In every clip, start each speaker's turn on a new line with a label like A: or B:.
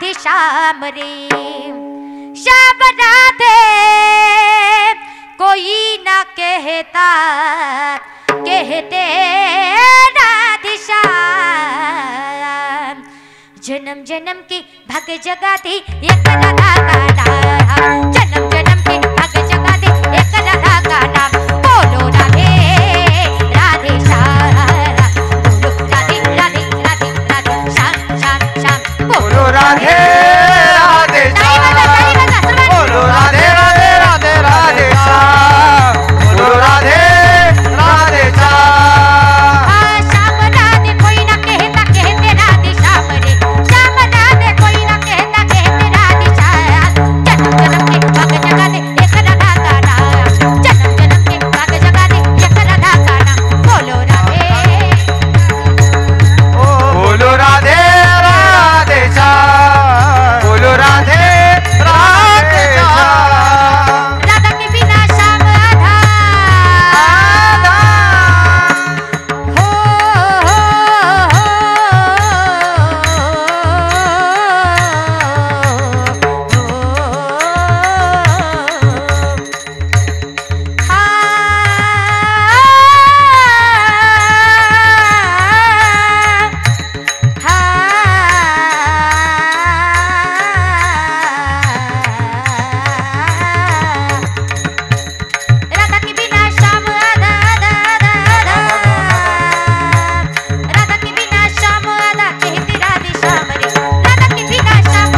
A: राधे श्याम रे श्याम राधे कोई ना कहता कहते राधे श्याम जन्म जन्म की भग जगाती एक राधा का नाम जन्म जन्म की भग जगाती एक राधा का नाम बोलो राधे राधे श्याम बोलो राधे राधे राधे राधे श्याम श्याम श्याम बोलो राधे
B: राधे बोलो राधे राधे राधे राधे श्याम बोलो राधे राधे श्याम
A: श्याम राधे कोई ना कहता कहते राधे श्याम रे श्याम राधे कोई ना कहता कहते राधे श्याम जन्म जन्म के भाग जगा दे एक राधा का नाम जन्म जन्म के भाग जगा दे एक राधा का नाम बोलो राधे
B: बोलो राधे राधे श्याम बोलो राधे राधे श्याम
A: राधा के बिना श्याम आधा हो राधा के बिना श्याम आधा राधा के बिना श्याम आधा कहते राधे श्याम रे राधा के बिना श्याम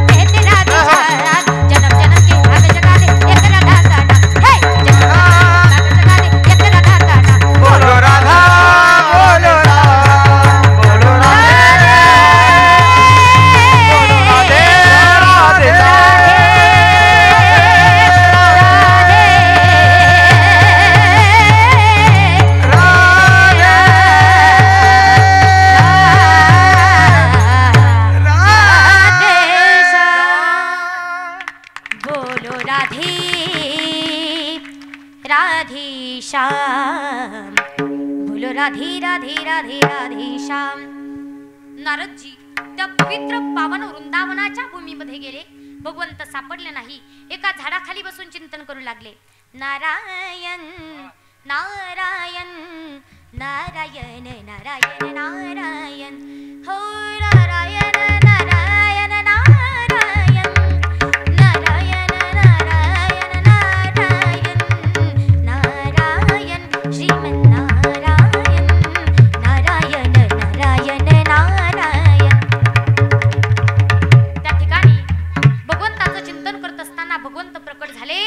A: कहते राधे श्याम जन्म जन्म के भाग जगा दे एक राधा का नाम हे जन्म जन्म के भाग जगा दे एक राधा का नाम
B: बोलो राधा बोलो राम बोलो राधे राधे राधे
A: बोलो राधे राधे श्याम बोलो राधे राधे राधे राधे श्याम नारदजी त्या पवित्र पावन वृंदावनाच्या भूमीमध्ये गेले भगवंत सापडले नाही एका झाडाखाली बसून चिंतन करू लागले नारायण नारायण नारायण नारायण नारायण हो नारायण नारायण नारायण नारायण नारायण नारायण नारायण श्रीमन्नारायण नारायण नारायण नारायण त्या ठिकाणी भगवंताचं चिंतन करत असताना भगवंत प्रकट झाले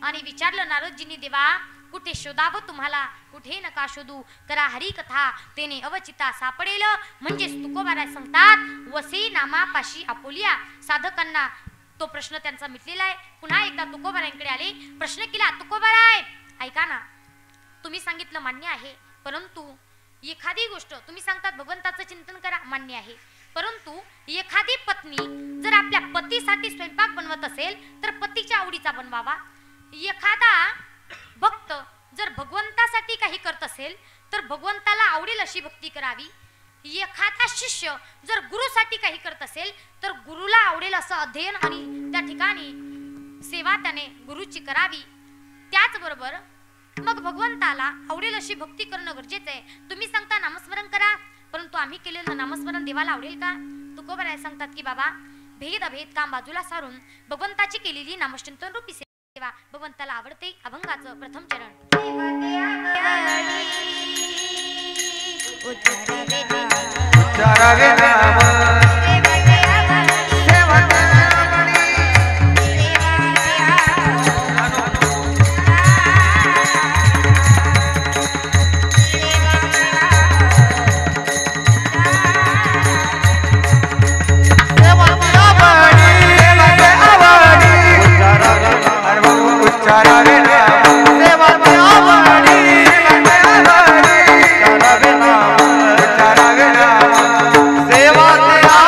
A: आणि विचारलं नारदजींनी देवा कुठे शोधावं तुम्हाला कुठे नका शोधू करा हरी कथा तेने अवचिता सापडेल म्हणजेच तुकोबाराय सांगतात वसे नामापाशी आपोलिया साधकांना तो प्रश्न त्यांचा मिटलेला आहे पुन्हा एकदा तुकोबारायांकडे आले प्रश्न केला तुकोबाराय ऐका ना तुम्ही सांगितलं मान्य आहे परंतु एखादी गोष्ट तुम्ही सांगतात भगवंताचं चिंतन करा मान्य आहे परंतु एखादी पत्नी जर आपल्या पतीसाठी स्वयंपाक बनवत असेल तर पतीच्या आवडीचा बनवावा एखादा भक्त जर भगवंतासाठी काही करत असेल तर भगवंताला आवडेल अशी भक्ती करावी एखादा शिष्य जर गुरुसाठी काही करत असेल तर गुरुला आवडेल असं अध्ययन आणि त्या ठिकाणी सेवा त्याने गुरुची करावी त्याचबरोबर मग भगवंताला आवडेल अशी भक्ती करणं गरजेचं आहे तुम्ही सांगता नामस्मरण करा परंतु आम्ही केलेलं नामस्मरण देवाला आवडेल का तुकोबाराय सांगतात की बाबा भेद अभेद काम बाजूला सारून भगवंताची केलेली नामचिंतन रूपी सेवा भगवंताला आवडते अभंगाचं प्रथम चरण
B: उच्चारावे नाम सेवा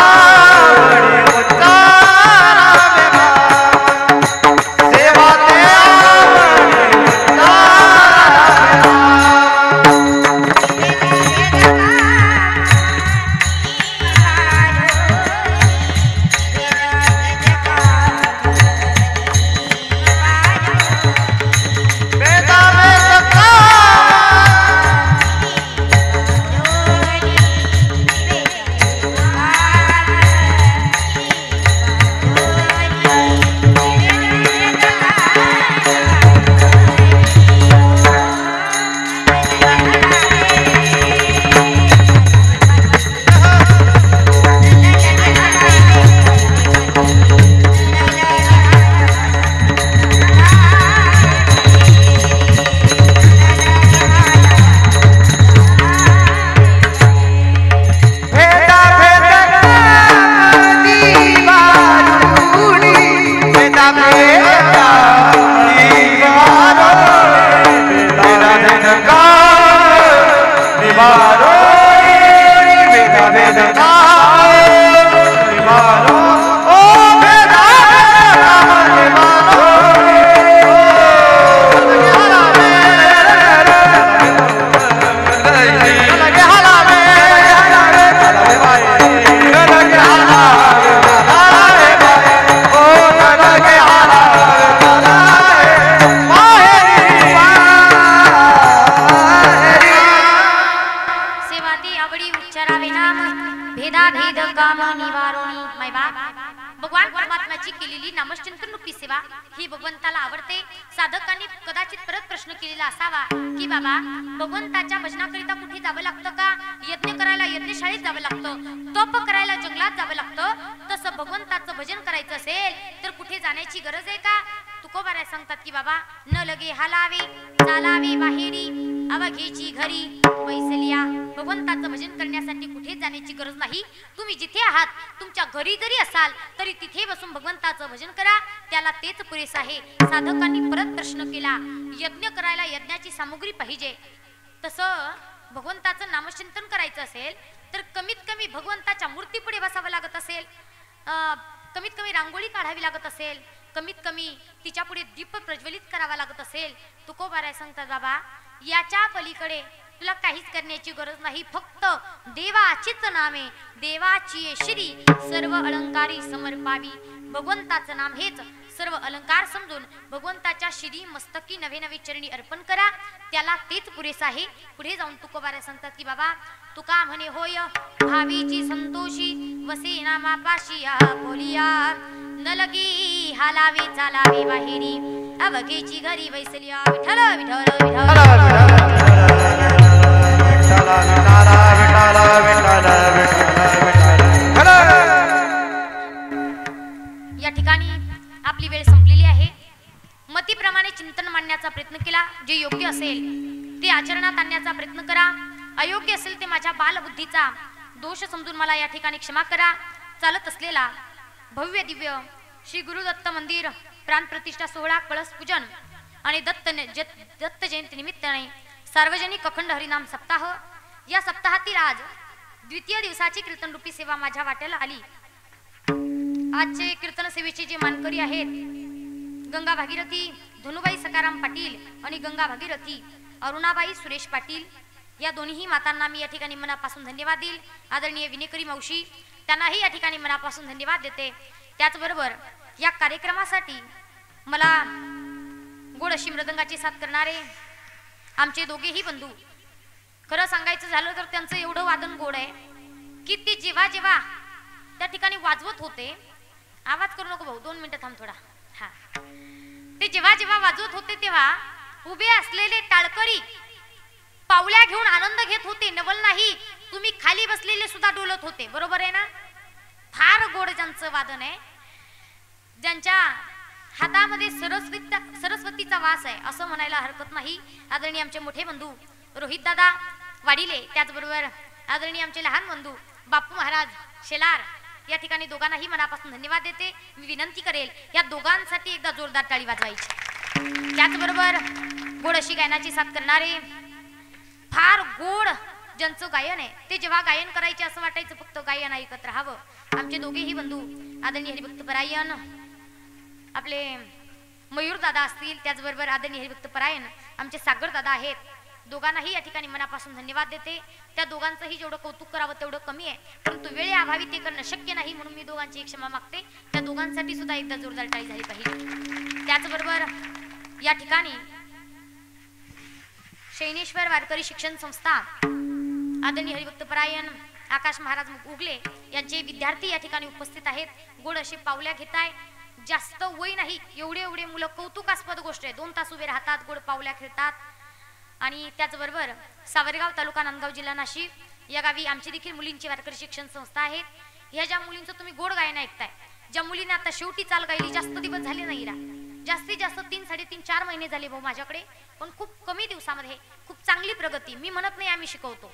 A: भगवान परमात्म्याची केलेली नामचिंतन रूपी सेवा ही भगवंताला आवडते. साधकांनी कदाचित परत प्रश्न केलेला असावा की बाबा भगवंताच्या भजनाकरिता कुठे जावं लागतं का? यज्ञ करायला यज्ञशाळेत जावं लागतं, तप करायला जंगलात जावं लागतं. तसं भगवंताचं भजन करायचं असेल तर कुठे जाण्याची गरज आहे का? तुकोबाराय सांगतात की बाबा न लगे हालावे चालावे बाहेरी अवघेची घरी वैसलिया. भगवंताचं भजन करण्यासाठी कुठे जाण्याची गरज नाही. तुम्ही जिथे आहात तुमच्या घरी जरी असाल तरी तिथे बसून भगवंताचं भजन करा, त्याला तेच पुरेसं आहे. साधकांनी परत प्रश्न केला, यज्ञ करायला यज्ञाची सामुग्री पाहिजे, तसं भगवंताचं नामचिंतन करायचं असेल तर कमीत कमी भगवंताच्या मूर्तीपुढे बसावं लागत असेल, कमीत कमी रांगोळी काढावी लागत असेल, कमीत कमी तिच्या पुढे दीप प्रज्वलित करावा लागत असेल. तुकोबाराय सांगतात बाबा याच्या पलीकडे तुला काहीच करण्याची गरज नाही. फक्त देवाचीच नामे देवाची श्री सर्व अलंकारी समर्पावी. भगवंताचं नाम हेच सर्व अलंकार समजून भगवंताच्या श्री मस्तकी नवे नवे चरणी अर्पण करा, त्याला तेच पुरेसं आहे. पुढे जाऊन तुकोबाराय सांगतात की बाबा तुका म्हणे होय भावीची संतोषी वसे नामापाशी बोलिया न लगी हालावे चालावे बाहेरी अवघेची घरी वैसलिया. विठ्ठल विठ्ठल विठ्ठल या ठिकाणी आपली वेळ संपलेली आहे. मतीप्रमाणे चिंतन मांडण्याचा प्रयत्न केला. जे योग्य असेल ते आचरणात आणण्याचा प्रयत्न करा, अयोग्य असेल ते माझ्या बालबुद्धीचा दोष समजून मला या ठिकाणी क्षमा करा. चालत असलेला भव्य दिव्य श्री गुरुदत्त मंदिर प्राण प्रतिष्ठा सोहळा कळस पूजन आणि दत्त जयंती निमित्ताने सार्वजनिक अखंड हरिनाम सप्ताह, या सप्ताहातील आज द्वितीय दिवसाची कीर्तन रूपी सेवा माझ्या वाट्याला आली. आजचे कीर्तन सेवेचे जे मानकरी आहेत गंगा भागीरथी धनुबाई सकाराम पाटील आणि गंगा भागीरथी अरुणाबाई सुरेश पाटील, या दोन्ही मातांना मी या ठिकाणी मनापासून धन्यवाद देईल. आदरणीय विनेकरी मावशी त्यांनाही या ठिकाणी मनापासून धन्यवाद देते. त्याचबरोबर या कार्यक्रमासाठी मला गोड अशी मृदंगाची साथ करणारे आमचे दोघेही बंधू, खरं सांगायचं झालं तर त्यांचं एवढं वादन गोड आहे की ते जेव्हा जेव्हा त्या ठिकाणी वाजवत होते, आवाज करू नको भाऊ 2 मिनिटं थांब थोडा, हा, ते जेव्हा जेव्हा वाजवत होते तेव्हा उभे असलेले टाळकरी पावल्या घेऊन आनंद घेत होते. नवल नाही, तुम्ही खाली बसलेले सुद्धा डोलत होते. बरोबर आहे ना? फार गोड ज्यांचं वादन आहे, ज्यांच्या हातामध्ये सरस्वतीचा वास आहे असं म्हणायला हरकत नाही. आदरणीय आमचे मोठे बंधू रोहित दादा वाडिले, त्याचबरोबर आदरणीय आमचे लहान बंधू बापू महाराज शेलार, या ठिकाणी दोघांनाही मनापासून धन्यवाद देते. मी विनंती करेल या दोघांसाठी एकदा जोरदार टाळी वाजवायची. त्याचबरोबर गोड अशी गायनाची साथ करणारे फार गोड ज्यांचं गायन आहे, ते जेव्हा गायन करायचे असं वाटायचं फक्त गायन ऐकत राहावं, आमचे दोघेही बंधू आदरणीय हरिभक्त परायण आपले मयूर दादा असतील, त्याचबरोबर आदरणीय हरिभक्त परायण आमचे सागर दादा आहेत. दोघांनाही या ठिकाणी मनापासून धन्यवाद देते. त्या दोघांचंही जेवढं कौतुक करावं तेवढं कमी आहे, परंतु वेळेअभावी ते करणं शक्य नाही, म्हणून मी दोघांची क्षमा मागते. त्या दोघांसाठी सुद्धा एकदा जोरदार टाळी झाली पाहिजे. त्याचबरोबर या ठिकाणी शैनेश्वर वारकरी शिक्षण संस्था आदरणीय हरिभक्त परायण आकाश महाराज उगले यांचे विद्यार्थी या ठिकाणी उपस्थित आहेत. गोड अशी पावल्या घेताय. जास्त वय नाही, एवढे एवढे मुलं, कौतुकास्पद गोष्ट आहे. 2 तास उभे राहतात, गोड पावल्या खेळतात. आणि त्याचबरोबर सावरगाव तालुका नांदगाव जिल्हा नाशिक या गावी आमची देखील मुलींची वारकरी शिक्षण संस्था आहेत. ह्या ज्या मुलींचं तुम्ही गोड गायन ऐकताय, ज्या मुलीने आता शेवटी चाल गायली, जास्त दिवस झाले नाही रा, जास्तीत जास्त 3, 3.5, 4 महिने झाले भाऊ माझ्याकडे, पण खूप कमी दिवसामध्ये खूप चांगली प्रगती. मी म्हणत नाही आम्ही शिकवतो,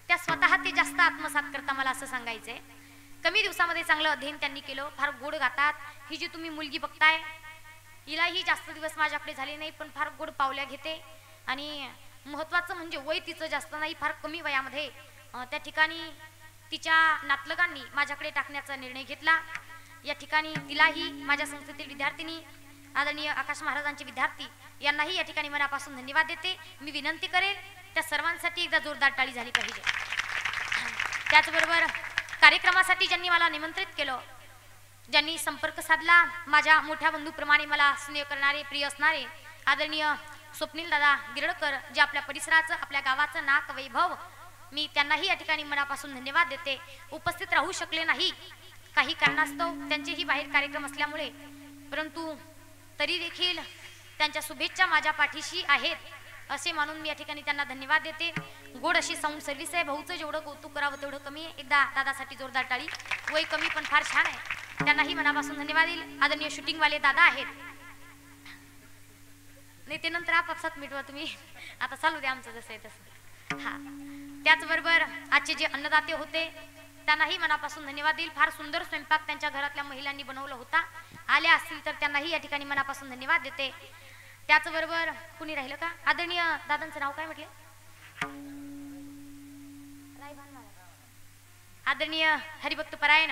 A: त्या स्वतः ते जास्त आत्मसात करता, मला असं सांगायचंय. कमी दिवसामध्ये चांगलं अध्ययन त्यांनी केलं, फार गोड गातात. ही जी तुम्ही मुलगी बघताय हिलाही जास्त दिवस माझ्याकडे झाले नाही, पण फार गोड पावल्या घेते. आणि महत्त्वाचं म्हणजे वय तिचं जास्त नाही, फार कमी वयामध्ये त्या ठिकाणी तिच्या नातलगांनी माझ्याकडे टाकण्याचा निर्णय घेतला. या ठिकाणी तिलाही माझ्या संस्थेतील विद्यार्थिनी आदरणीय आकाश महाराजांचे विद्यार्थी यांनाही या ठिकाणी मनापासून धन्यवाद देते. मी विनंती करेल त्या सर्वांसाठी एकदा जोरदार टाळी झाली पाहिजे. त्याचबरोबर कार्यक्रमासाठी ज्यांनी मला निमंत्रित केलं, ज्यांनी संपर्क साधला, माझ्या मोठ्या बंधूप्रमाणे मला स्नेह करणारे, प्रिय असणारे आदरणीय स्वप्नील दादा गिरडकर, जे आपल्या परिसराचं, आपल्या गावाचं नाक वैभव, मी त्यांनाही या ठिकाणी मनापासून धन्यवाद देते. उपस्थित राहू शकले नाही काही कारणास्तव त्यांचेही बाहेर कार्यक्रम असल्यामुळे, परंतु तरी देखील त्यांच्या शुभेच्छा माझ्या पाठीशी आहेत असे मानून मी या ठिकाणी त्यांना धन्यवाद देते. गोड अशी साऊंड सर्व्हिस आहे. भाऊचं जेवढं कौतुक करावं तेवढं कमी आहे. एकदा दादासाठी जोरदार टाळी. वय कमी पण फार छान आहे, त्यांनाही मनापासून धन्यवाद देईल. आदरणीय शूटिंगवाले दादा आहेत, नाही ते नंतर आपापसात मिटवा तुम्ही, आता चालू द्या आमचं जसं आहे तसं. हा, त्याचबरोबर आजचे जे अन्नदाते होते त्यांनाही मनापासून धन्यवाद देईल. फार सुंदर स्वयंपाक त्यांच्या घरातल्या महिलांनी बनवला होता. आल्या असतील तर त्यांनाही या ठिकाणी मनापासून धन्यवाद देते. त्याचबरोबर कुणी राहिलं का? आदरणीय दादांचं नाव काय म्हटले? आदरणीय हरिभक्त परायण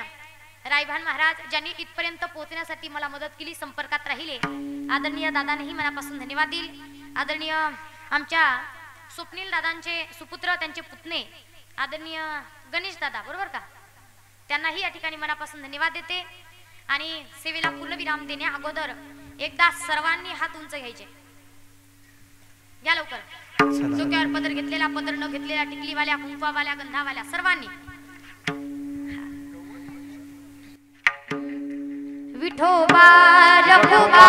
A: रायभान महाराज, ज्यांनी इथपर्यंत पोहोचण्यासाठी मला मदत केली, संपर्कात राहिले. आदरणीय दादांनाही मनापासून धन्यवाद देईल. आदरणीय आमच्या स्वप्नील दादांचे सुपुत्र, त्यांचे पुतणे आदरणीय गणेश दादा, बरोबर का, त्यांनाही या ठिकाणी मनापासून धन्यवाद देते. आणि सेवेला पूर्णविराम देण्या अगोदर एकदा सर्वांनी हात उंच घ्यायचे. या लवकर. डोक्यावर पदर घेतलेला, पदर न घेतलेला, टिकलीवाल्या, कुंकवावाल्या, गंधावाल्या सर्वांनी. विठोबा रघुबा